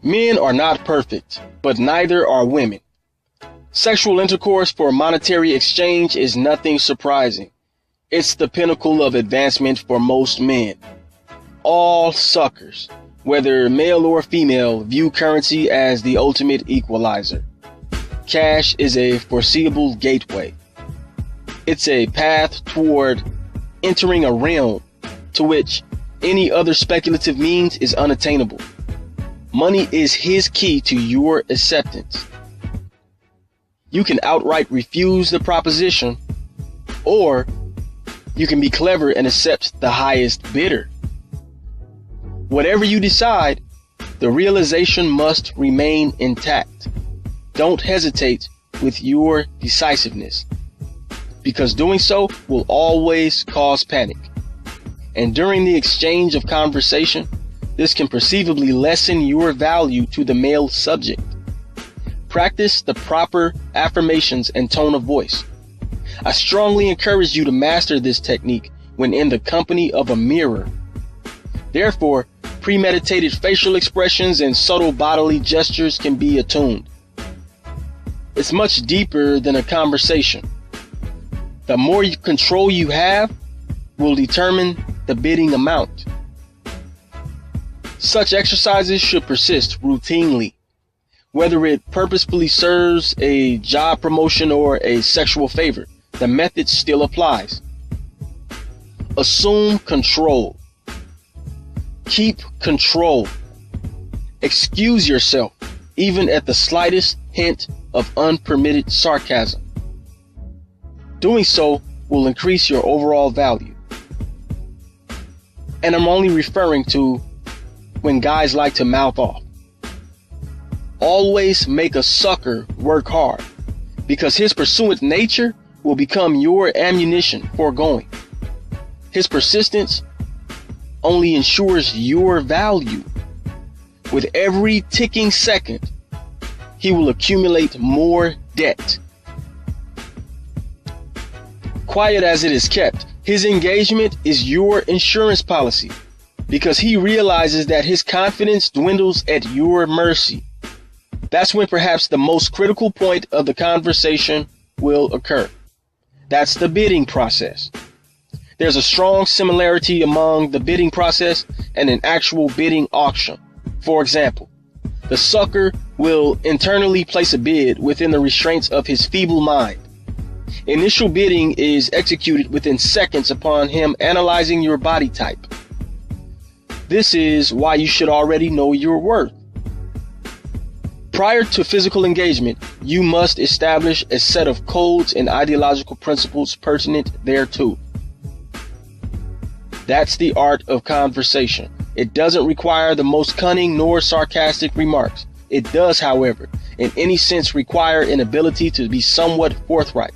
Men are not perfect, but neither are women. Sexual intercourse for monetary exchange is nothing surprising. It's the pinnacle of advancement for most men. All suckers, whether male or female, view currency as the ultimate equalizer. Cash is a foreseeable gateway. It's a path toward entering a realm to which any other speculative means is unattainable. Money is his key to your acceptance. You can outright refuse the proposition, or you can be clever and accept the highest bidder. Whatever you decide, the realization must remain intact. Don't hesitate with your decisiveness, because doing so will always cause panic. And during the exchange of conversation, this can perceivably lessen your value to the male subject. Practice the proper affirmations and tone of voice. I strongly encourage you to master this technique when in the company of a mirror. Therefore, premeditated facial expressions and subtle bodily gestures can be attuned. It's much deeper than a conversation. The more control you have will determine the bidding amount. Such exercises should persist routinely. Whether it purposefully serves a job promotion or a sexual favor, the method still applies. Assume control. Keep control. Excuse yourself, even at the slightest hint of unpermitted sarcasm. Doing so will increase your overall value. And I'm only referring to when guys like to mouth off. Always make a sucker work hard, because his pursuant nature will become your ammunition for going. His persistence only ensures your value. With every ticking second, he will accumulate more debt. Quiet as it is kept, his engagement is your insurance policy, because he realizes that his confidence dwindles at your mercy. That's when perhaps the most critical point of the conversation will occur. That's the bidding process. There's a strong similarity among the bidding process and an actual bidding auction. For example, the sucker will internally place a bid within the restraints of his feeble mind. Initial bidding is executed within seconds upon him analyzing your body type. This is why you should already know your worth. Prior to physical engagement, you must establish a set of codes and ideological principles pertinent thereto. That's the art of conversation. It doesn't require the most cunning nor sarcastic remarks. It does, however, in any sense require an ability to be somewhat forthright.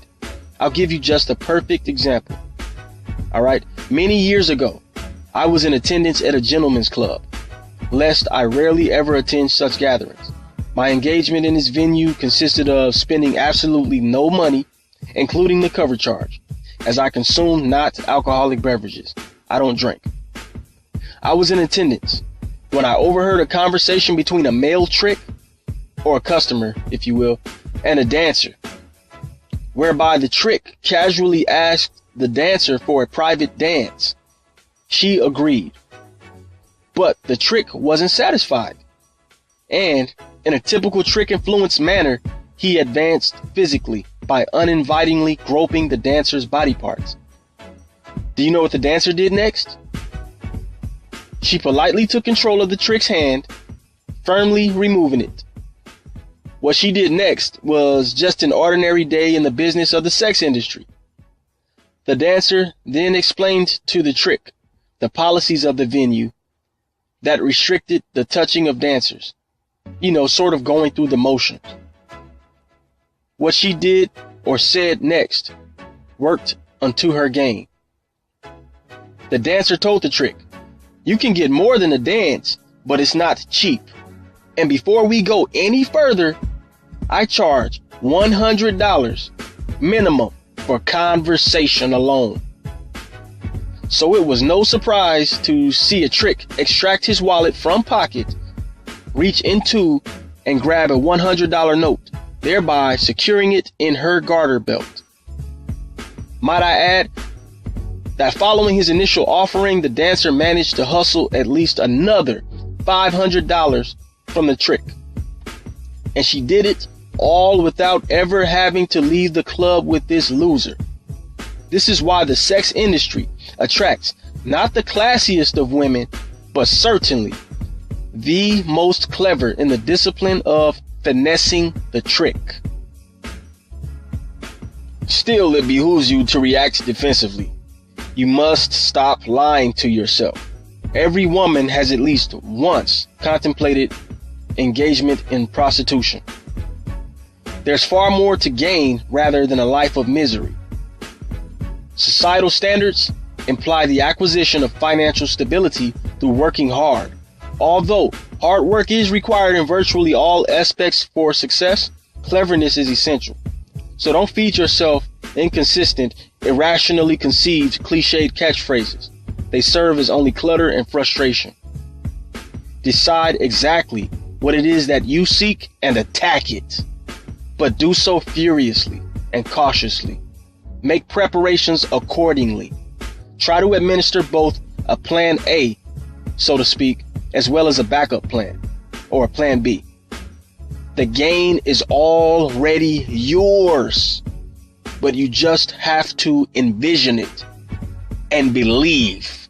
I'll give you just a perfect example. All right, many years ago, I was in attendance at a gentleman's club, lest I rarely ever attend such gatherings. My engagement in this venue consisted of spending absolutely no money, including the cover charge, as I consumed not alcoholic beverages. I don't drink. I was in attendance when I overheard a conversation between a male trick, or a customer, if you will, and a dancer, whereby the trick casually asked the dancer for a private dance. She agreed, but the trick wasn't satisfied, and in a typical trick-influenced manner, he advanced physically by uninvitingly groping the dancer's body parts. Do you know what the dancer did next? She politely took control of the trick's hand, firmly removing it. What she did next was just an ordinary day in the business of the sex industry. The dancer then explained to the trick the policies of the venue that restricted the touching of dancers. You know, sort of going through the motions. What she did or said next worked unto her gain. The dancer told the trick, "You can get more than a dance, but it's not cheap. And before we go any further, I charge $100 minimum for conversation alone." So it was no surprise to see a trick extract his wallet from pocket, reach into and grab a $100 note, thereby securing it in her garter belt. Might I add that following his initial offering, the dancer managed to hustle at least another $500 from the trick. And she did it all without ever having to leave the club with this loser. This is why the sex industry attracts not the classiest of women, but certainly the most clever in the discipline of finessing the trick. Still, it behooves you to react defensively. You must stop lying to yourself. Every woman has at least once contemplated engagement in prostitution. There's far more to gain rather than a life of misery. Societal standards imply the acquisition of financial stability through working hard. Although hard work is required in virtually all aspects for success, cleverness is essential. So don't feed yourself inconsistent, irrationally conceived, cliched catchphrases. They serve as only clutter and frustration. Decide exactly what it is that you seek and attack it. But do so furiously and cautiously. Make preparations accordingly. Try to administer both a plan A, so to speak, as well as a backup plan, or a plan B. The gain is already yours, but you just have to envision it and believe.